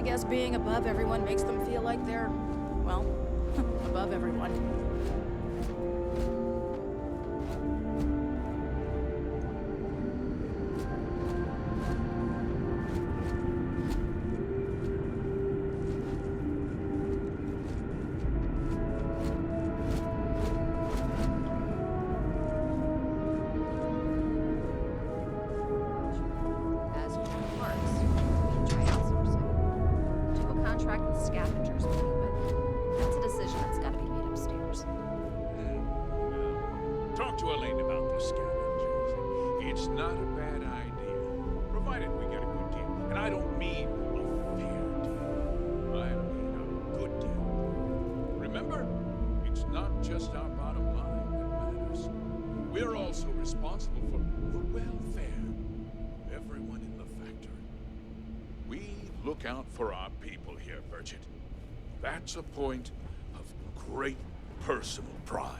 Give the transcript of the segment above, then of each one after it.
guess being above everyone makes them feel like they're, well, above everyone. Responsible for the welfare of everyone in the factory. We look out for our people here, Burchett. That's a point of great personal pride.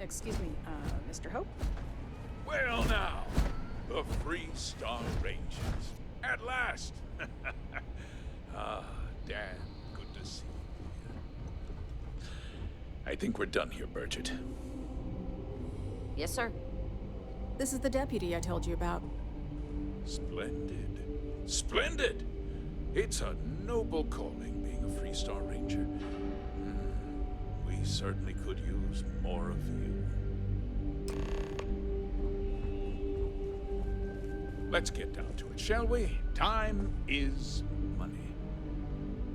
Excuse me, Mr. Hope? Well now, the Free Star Rangers. At last! Dan, good to see you. I think we're done here, Burchett. Yes, sir. This is the deputy I told you about. Splendid. Splendid! It's a noble calling, being a Free Star Ranger. We certainly could use more of you. Let's get down to it, shall we? Time is money.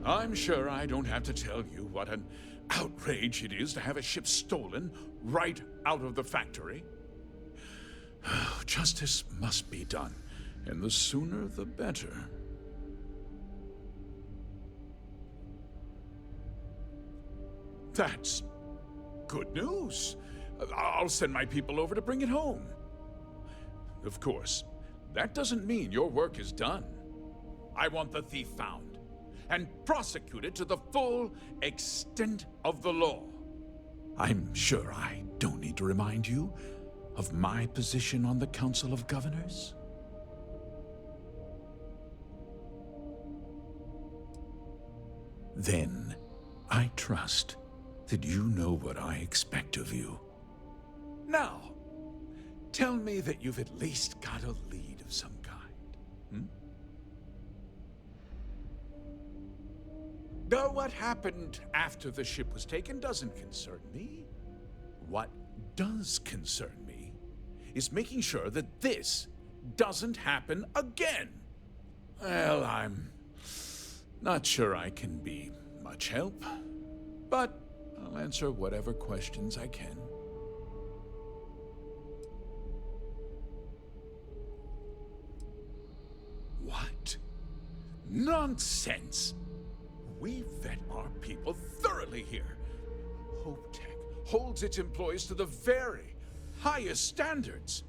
I'm sure I don't have to tell you what an outrage it is to have a ship stolen right out of the factory. Justice must be done, and the sooner the better. That's good news. I'll send my people over to bring it home. Of course, that doesn't mean your work is done. I want the thief found and prosecuted to the full extent of the law. I'm sure I don't need to remind you of my position on the Council of Governors. Then, I trust that you know what I expect of you. Now, tell me that you've at least got a lead of some kind. Though what happened after the ship was taken doesn't concern me. What does concern me is making sure that this doesn't happen again. Well, I'm not sure I can be much help, but I'll answer whatever questions I can. What? Nonsense! We vet our people thoroughly here. Hope Tech holds its employees to the very highest standards.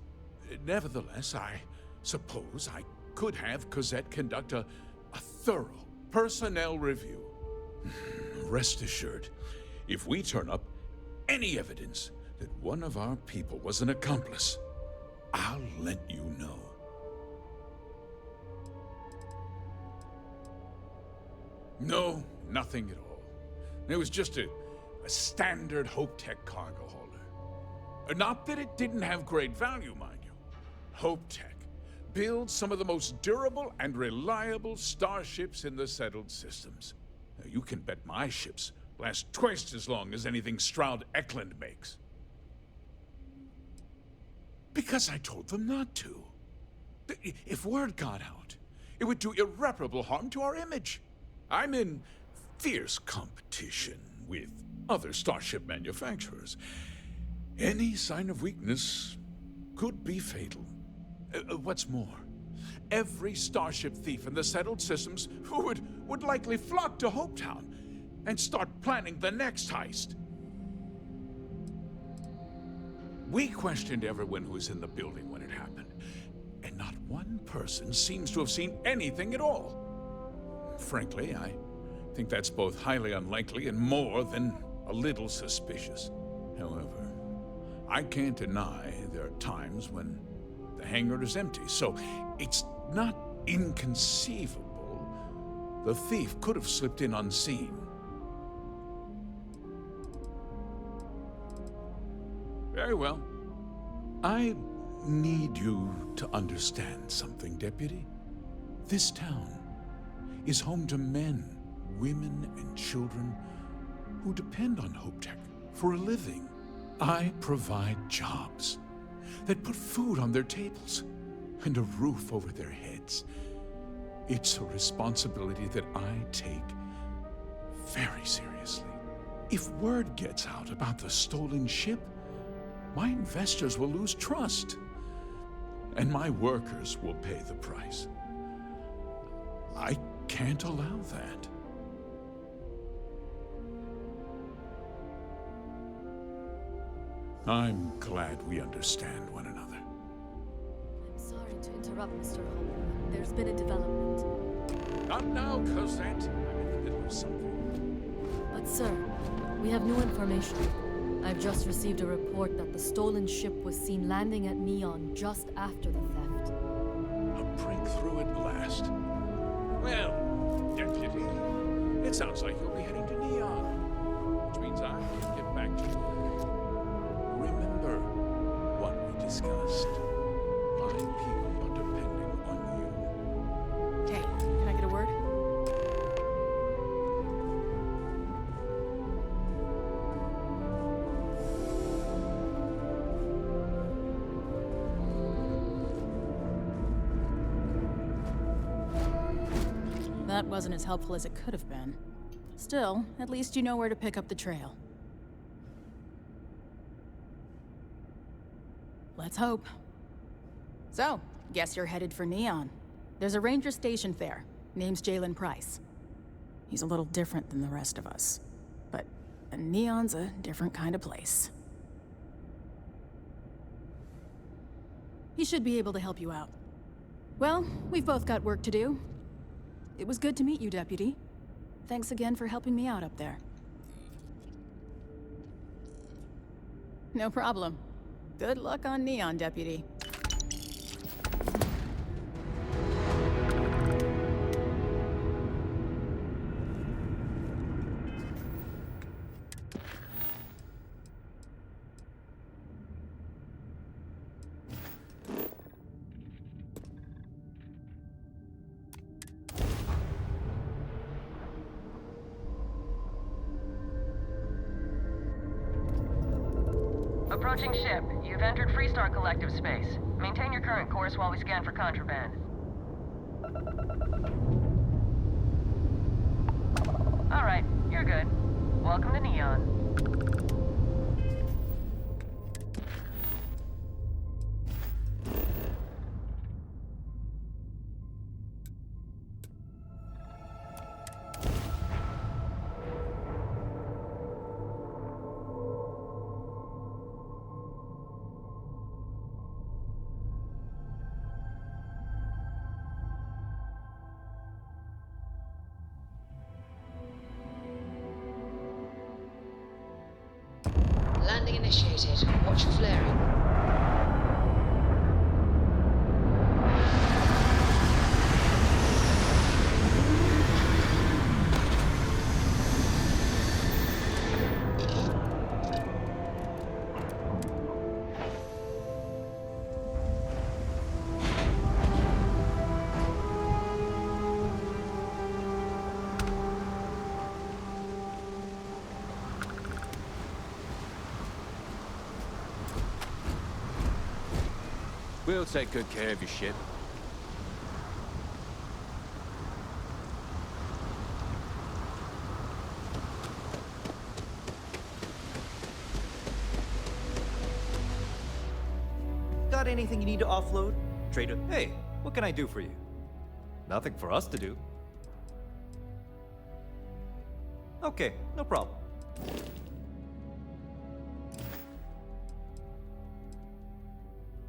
Nevertheless, I suppose I could have Cosette conduct a thorough personnel review. Rest assured, if we turn up any evidence that one of our people was an accomplice, I'll let you know. No, nothing at all. It was just a standard Hope Tech cargo holder. Not that it didn't have great value, mind you. Hope Tech builds some of the most durable and reliable starships in the settled systems. Now, you can bet my ships last twice as long as anything Stroud Eklund makes. Because I told them not to. If word got out, it would do irreparable harm to our image. I'm in fierce competition with other starship manufacturers. Any sign of weakness could be fatal. What's more, every starship thief in the settled systems would likely flock to Hopetown and start planning the next heist. We questioned everyone who was in the building when it happened, and not one person seems to have seen anything at all. Frankly, I think that's both highly unlikely and more than a little suspicious. However, I can't deny there are times when the hangar is empty, so it's not inconceivable The thief could have slipped in unseen. Very well. I need you to understand something, Deputy. This town is home to men, women, and children who depend on HopeTech for a living. I provide jobs that put food on their tables and a roof over their heads. It's a responsibility that I take very seriously. If word gets out about the stolen ship, my investors will lose trust, and my workers will pay the price. I can't allow that. I'm glad we understand one another. I'm sorry to interrupt, Mr. Hope. There's been a development. Not now, Cosette. I'm in the middle of something. But sir, we have new information. I've just received a report that the stolen ship was seen landing at Neon just after the theft. A breakthrough at last. Well, Deputy, it sounds like you'll be heading to Neon, which means I can get back to you. Remember what we discussed. My people are depending on you. Hey, can I get a word? That wasn't as helpful as it could have been. Still, at least you know where to pick up the trail. Let's hope. So, guess you're headed for Neon. There's a ranger stationed there. Name's Jalen Price. He's a little different than the rest of us. But Neon's a different kind of place. He should be able to help you out. Well, we've both got work to do. It was good to meet you, Deputy. Thanks again for helping me out up there. No problem. Good luck on Neon, Deputy. Approaching ship. You've entered Freestar Collective space. Maintain your current course while we scan for contraband. Alright, you're good. Welcome to Neon. Landing initiated. Watch for flaring. We'll take good care of your ship. Got anything you need to offload? Trader, hey, what can I do for you? Nothing for us to do. Okay, no problem.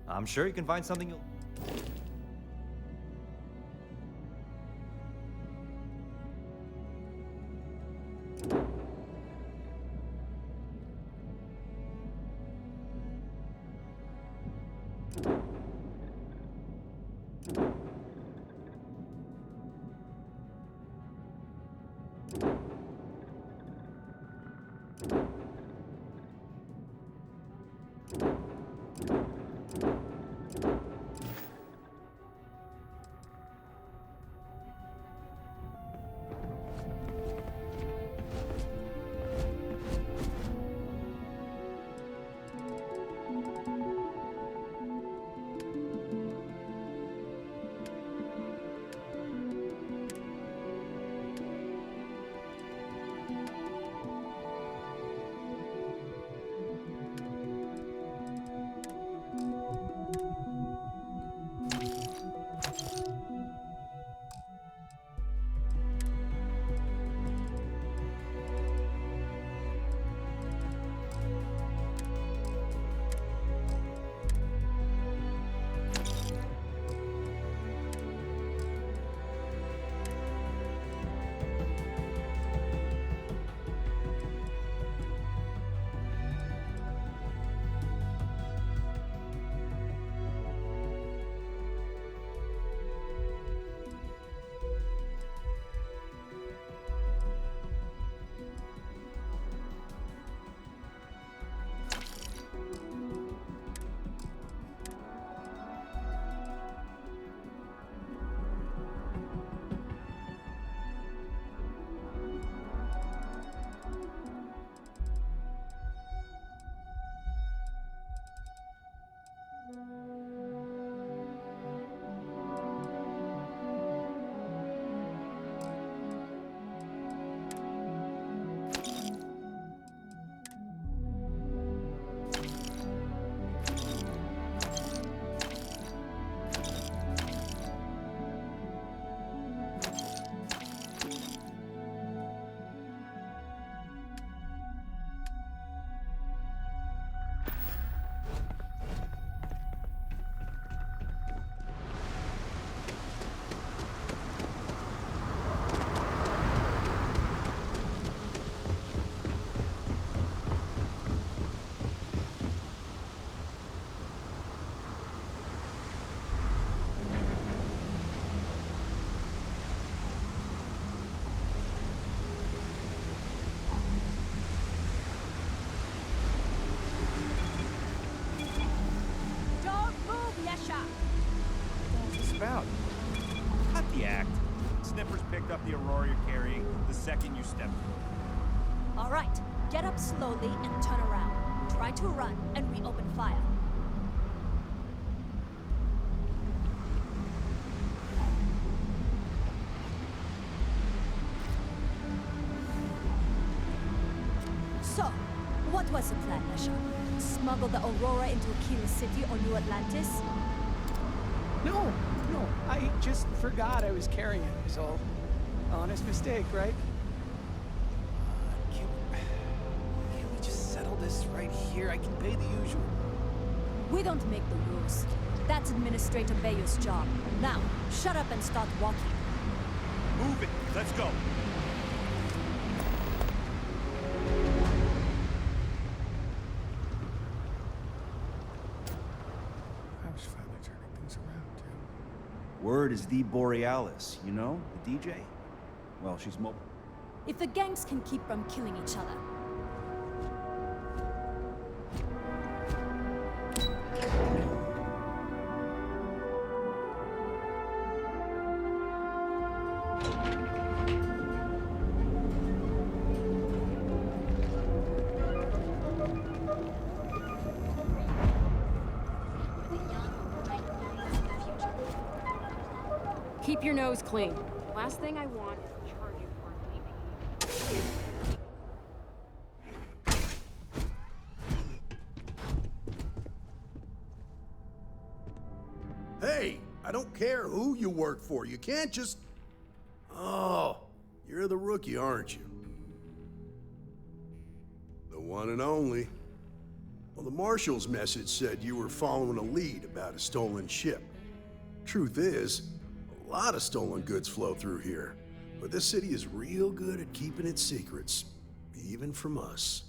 I'm sure you can find something you'll... About? Cut the act. Sniffers picked up the Aurora you're carrying the second you stepped through. All right, get up slowly and turn around. Try to run, and we open fire. So, what was the plan, Mesha? Smuggle the Aurora into Aquila City or New Atlantis? No, I just forgot I was carrying it, is all. Honest mistake, right? Can't we just settle this right here? I can pay the usual. We don't make the rules. That's Administrator Bayou's job. Now, shut up and start walking. Move it. Let's go. I was finally turning things around, too. Word is the Borealis, you know? The DJ? Well, she's mobile. If the gangs can keep from killing each other. Keep your nose clean. Last thing I want is to charge you for leaving. Hey, I don't care who you work for. You can't just... Oh, you're the rookie, aren't you? The one and only. Well, the Marshal's message said you were following a lead about a stolen ship. Truth is, a lot of stolen goods flow through here, but this city is real good at keeping its secrets, even from us.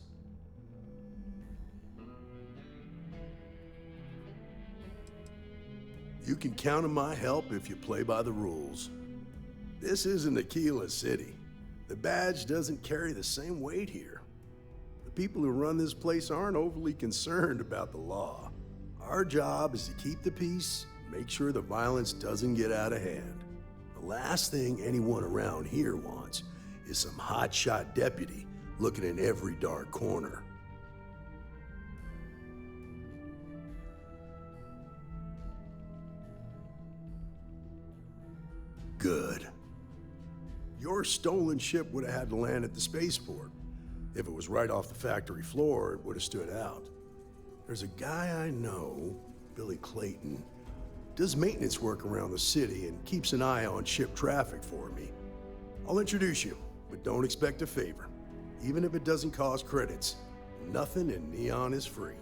You can count on my help if you play by the rules. This isn't Aquila City. The badge doesn't carry the same weight here. The people who run this place aren't overly concerned about the law. Our job is to keep the peace, make sure the violence doesn't get out of hand. The last thing anyone around here wants is some hotshot deputy looking in every dark corner. Good. Your stolen ship would have had to land at the spaceport. If it was right off the factory floor, it would have stood out. There's a guy I know, Billy Clayton, does maintenance work around the city and keeps an eye on ship traffic for me. I'll introduce you, but don't expect a favor. Even if it doesn't cost credits, nothing in Neon is free.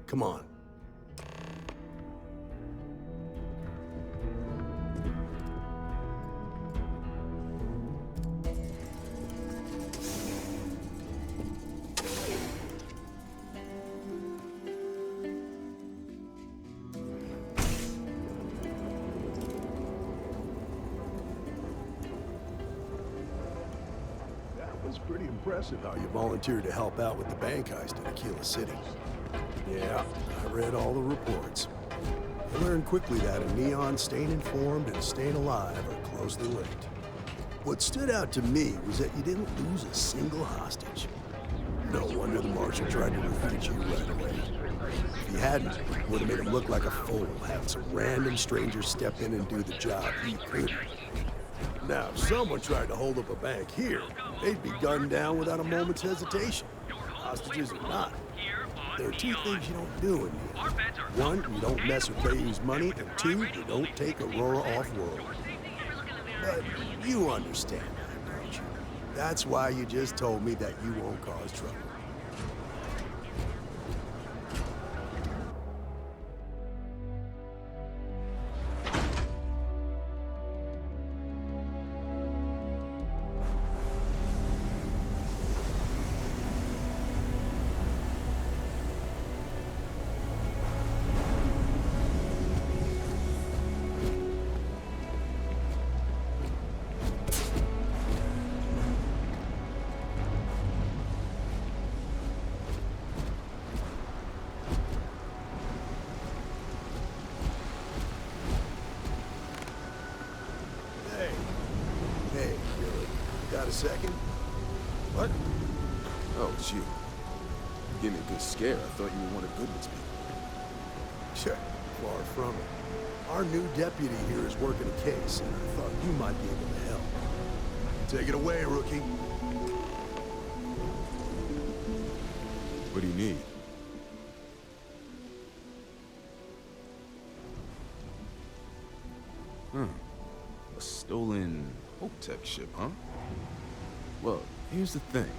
Come on. That was pretty impressive how you volunteered to help out with the bank heist in Aquila City. Yeah, I read all the reports. I learned quickly that in Neon, staying informed and staying alive are closely linked. What stood out to me was that you didn't lose a single hostage. No wonder the Marshal tried to recruit you right away. If he hadn't, it would have made him look like a fool, having some random stranger step in and do the job he couldn't. Now, if someone tried to hold up a bank here, they'd be gunned down without a moment's hesitation. Hostages or not. There are two things you don't do in here. One, you don't mess with Bayou's money, and two, you don't take Aurora off-world. But you understand that, don't you? That's why you just told me that you won't cause trouble. Hey, Billy, got a second? What? Oh, it's you. You gave me a good scare. I thought you were one of Goodman's people. Sure, far from it. Our new deputy here is working a case, and I thought you might be able to help. Take it away, rookie. What do you need? A stolen Tech ship, huh? Well, here's the thing.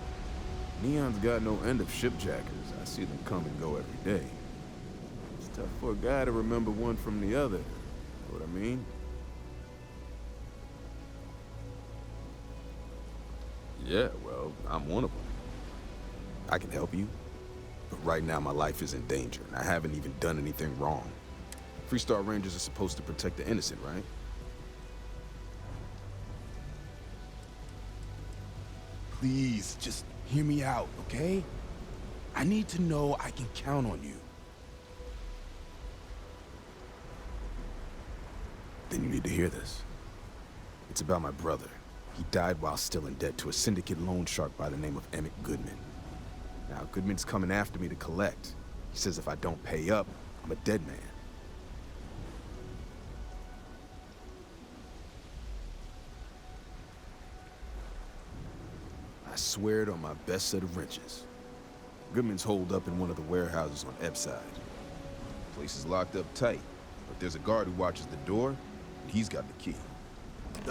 Neon's got no end of shipjackers. I see them come and go every day. It's tough for a guy to remember one from the other. Know what I mean? Yeah, well, I'm one of them. I can help you, but right now my life is in danger, and I haven't even done anything wrong. Freestar Rangers are supposed to protect the innocent, right? Please, just hear me out, okay? I need to know I can count on you. Then you need to hear this. It's about my brother. He died while still in debt to a syndicate loan shark by the name of Emmett Goodman. Now, Goodman's coming after me to collect. He says if I don't pay up, I'm a dead man. I swear it on my best set of wrenches. Goodman's holed up in one of the warehouses on Epside. The place is locked up tight, but there's a guard who watches the door, and he's got the key.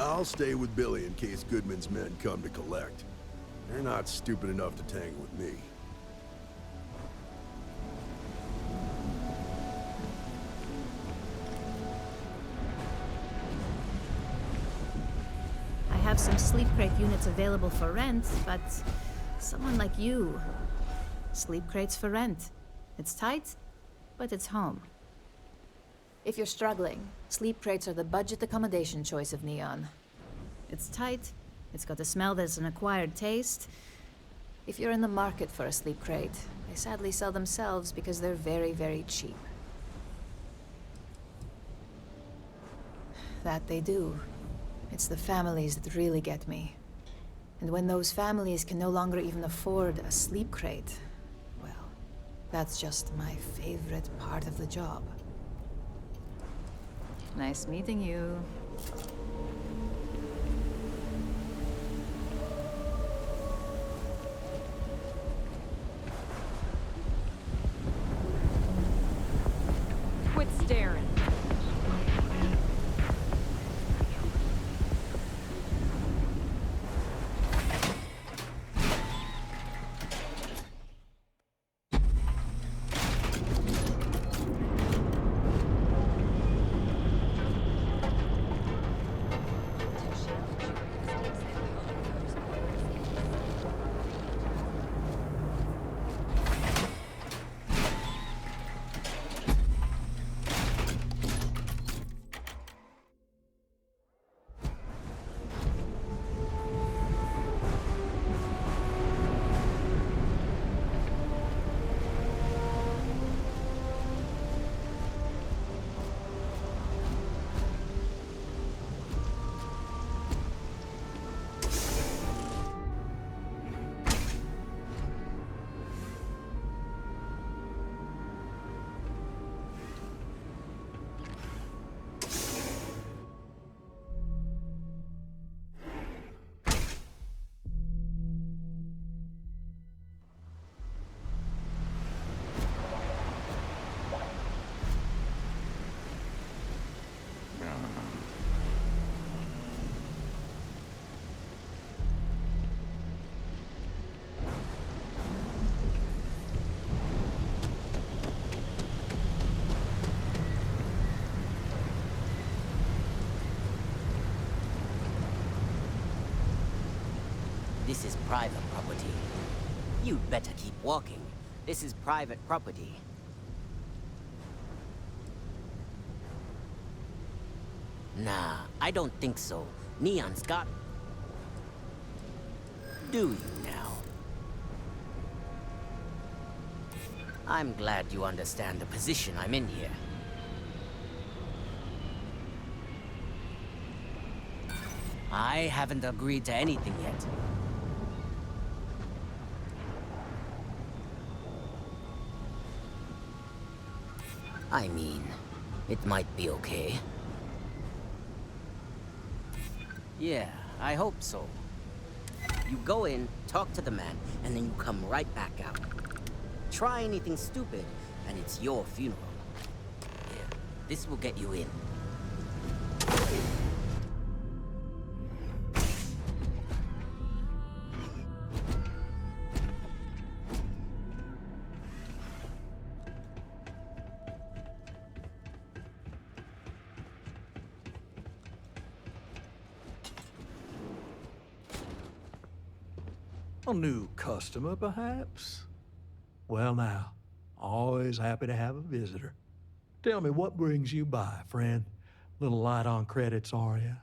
I'll stay with Billy in case Goodman's men come to collect. They're not stupid enough to tangle with me. I have some sleep crate units available for rent, but someone like you, sleep crates for rent. It's tight, but it's home. If you're struggling, sleep crates are the budget accommodation choice of Neon. It's tight. It's got a smell that's an acquired taste. If you're in the market for a sleep crate, they sadly sell themselves because they're very, very cheap. That they do. It's the families that really get me. And when those families can no longer even afford a sleep crate, well, that's just my favorite part of the job. Nice meeting you. Quit staring. This is private property. You'd better keep walking. This is private property. Nah, I don't think so. Neon's got... Do you now? I'm glad you understand the position I'm in here. I haven't agreed to anything yet. I mean, it might be okay. Yeah, I hope so. You go in, talk to the man, and then you come right back out. Try anything stupid, and it's your funeral. Here, this will get you in. A new customer, perhaps? Well now, always happy to have a visitor. Tell me, what brings you by, friend? Little light on credits, are you?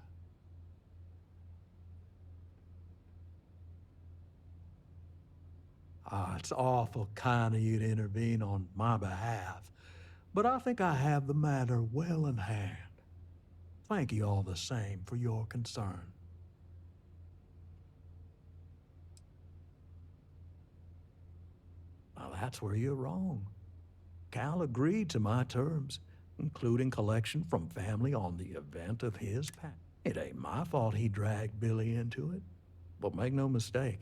It's awful kind of you to intervene on my behalf, but I think I have the matter well in hand. Thank you all the same for your concern. Now, that's where you're wrong. Cal agreed to my terms, including collection from family on the event of his passing. It ain't my fault he dragged Billy into it. But make no mistake,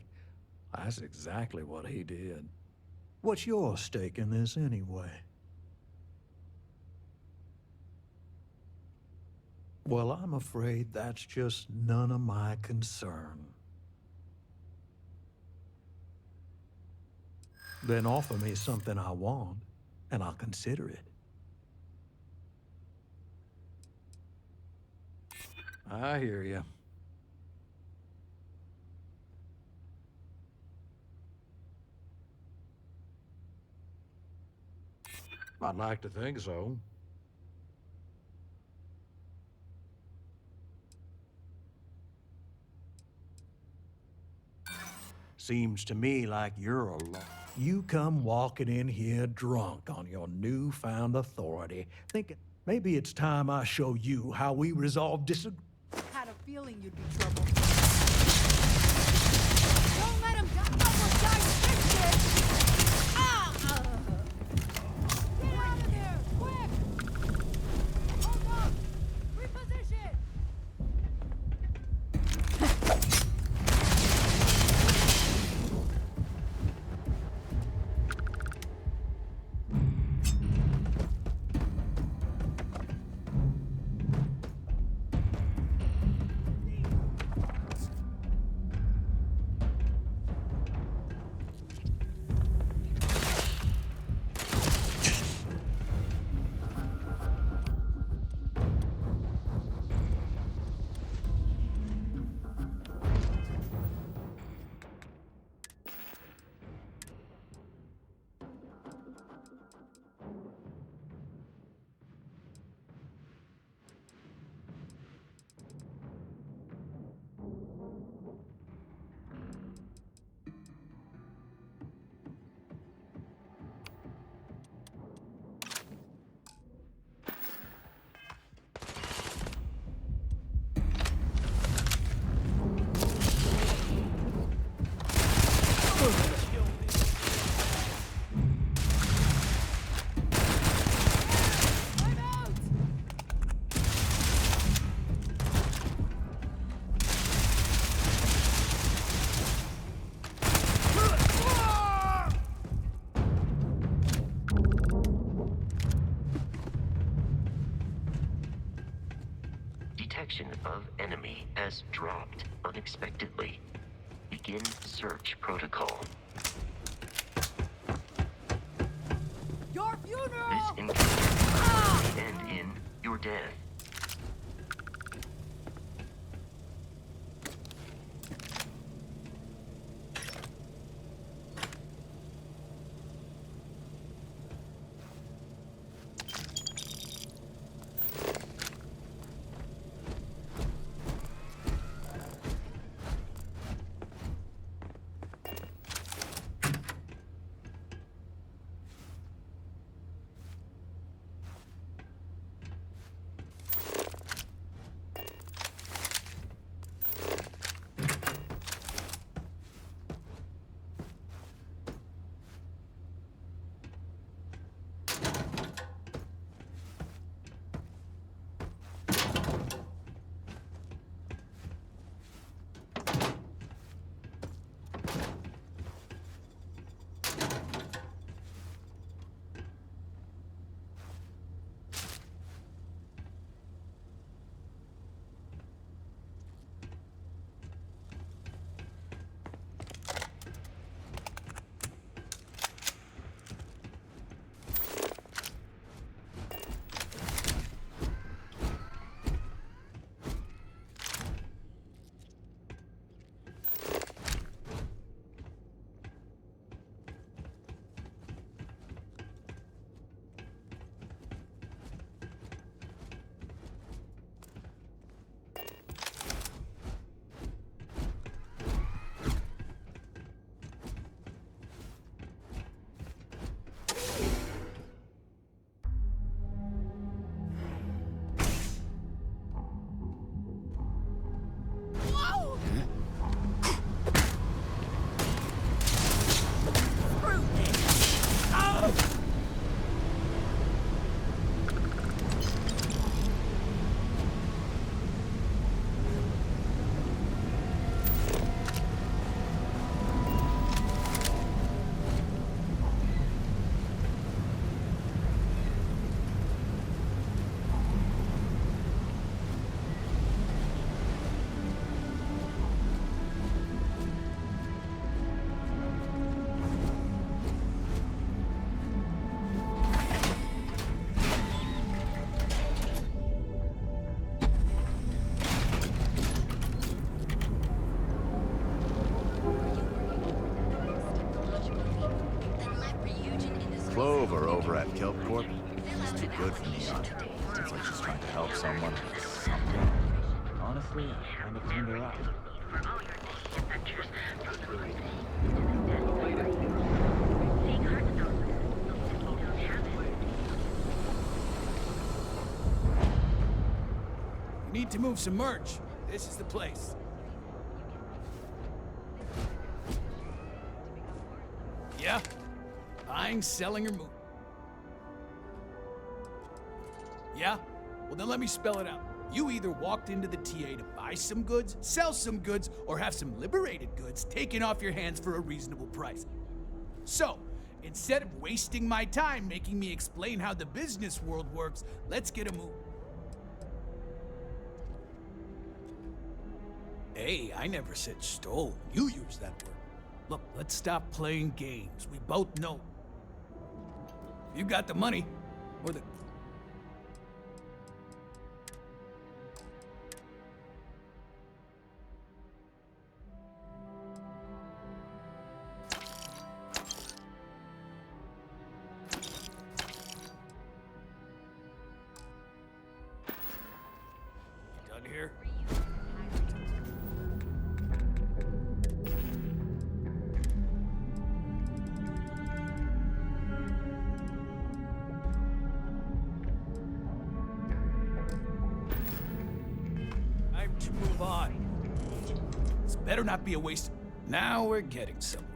that's exactly what he did. What's your stake in this anyway? Well, I'm afraid that's just none of my concern. Then offer me something I want, and I'll consider it. I hear you. I'd like to think so. Seems to me like you're a lot. You come walking in here drunk on your newfound authority, thinking maybe it's time I show you how we resolve disagreements. Had a feeling you'd be trouble. Don't let him almost die shit! Ah! Get out of there, quick! Hold up! Reposition! Detection of enemy has dropped unexpectedly. Begin search protocol. Your funeral! This encounter may end in your death. Clover over at Kelp Corp. She's too good for Neon. Seems like she's trying to help someone with something. Honestly, I kind of tuned her out. need to move some merch, this is the place. Yeah? Buying, selling, or moving. Yeah? Well, then let me spell it out. You either walked into the TA to buy some goods, sell some goods, or have some liberated goods taken off your hands for a reasonable price. So, instead of wasting my time making me explain how the business world works, let's get a move. Hey, I never said stole. You used that word. Look, let's stop playing games. We both know. If you got the money, or the... Done here? Time to move on. This better not be a waste. Now we're getting somewhere.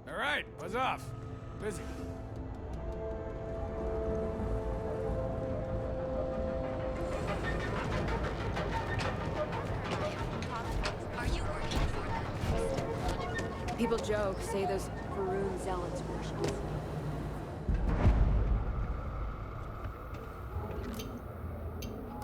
All right, buzz off. Busy. Are you working for them? People joke, say those Faroon zealots worship us.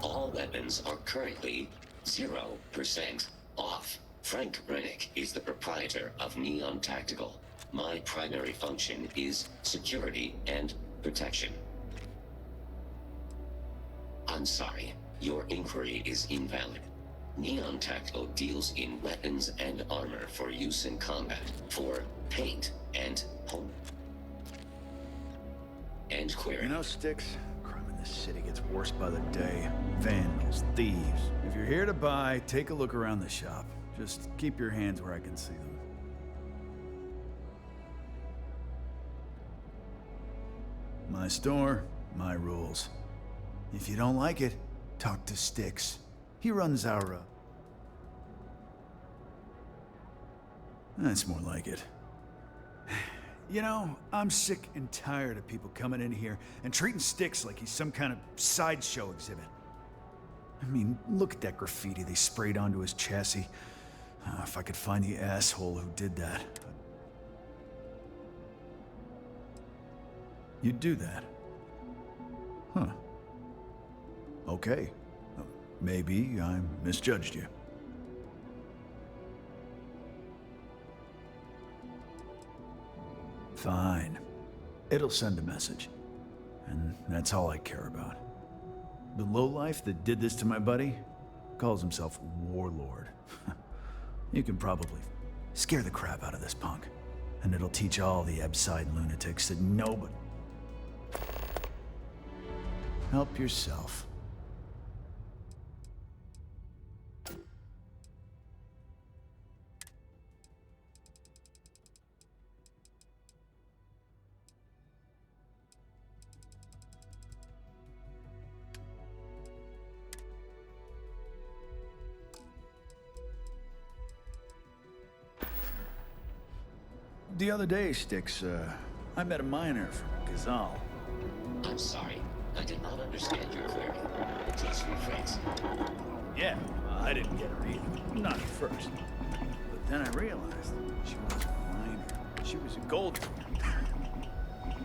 All weapons are currently 0% off. Frank Rennick is the proprietor of Neon Tactical. My primary function is security and protection. I'm sorry, your inquiry is invalid. Neon Tactical deals in weapons and armor for use in combat, for paint and home. End query. You know, Sticks, crime in this city gets worse by the day. Vandals, thieves. If you're here to buy, take a look around the shop. Just keep your hands where I can see them. My store, my rules. If you don't like it, talk to Sticks. He runs our, That's more like it. You know, I'm sick and tired of people coming in here and treating Sticks like he's some kind of sideshow exhibit. I mean, look at that graffiti they sprayed onto his chassis. If I could find the asshole who did that. You'd do that? Huh. Okay. Maybe I misjudged you. Fine. It'll send a message. And that's all I care about. The lowlife that did this to my buddy calls himself Warlord. You can probably scare the crap out of this punk. And it'll teach all the Ebside lunatics that nobody... Help yourself. The other day, Styx, I met a miner from Gazal. I'm sorry. I did not understand your query. Please rephrase. Yeah, I didn't get her either. Not at first. But then I realized she wasn't a miner. She was a gold digger.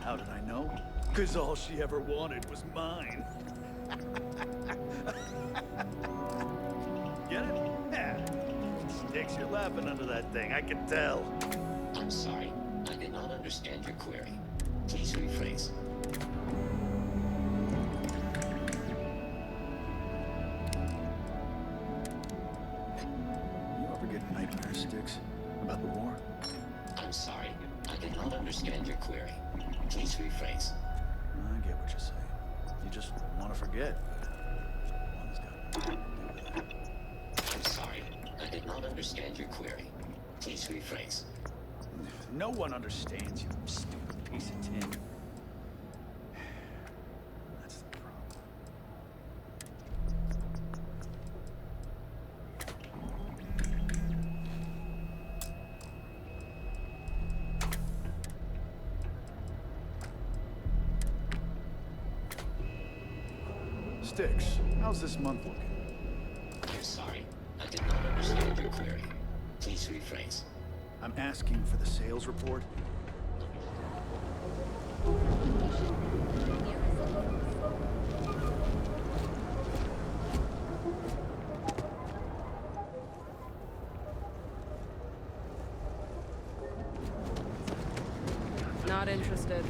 How did I know? Because all she ever wanted was mine. Get it? Yeah. Styx, you're laughing under that thing. I can tell. I'm sorry. I did not understand your query. Please rephrase. You ever get nightmares, Styx? About the war? I'm sorry. I did not understand your query. Please rephrase. I get what you're saying. You just want to forget. One's got to do with that. I'm sorry. I did not understand your query. Please rephrase. No one understands you, stupid piece of tin. That's the problem. Styx, how's this month looking? I'm sorry. I did not understand your query. Please rephrase. I'm asking for the sales report. Not interested.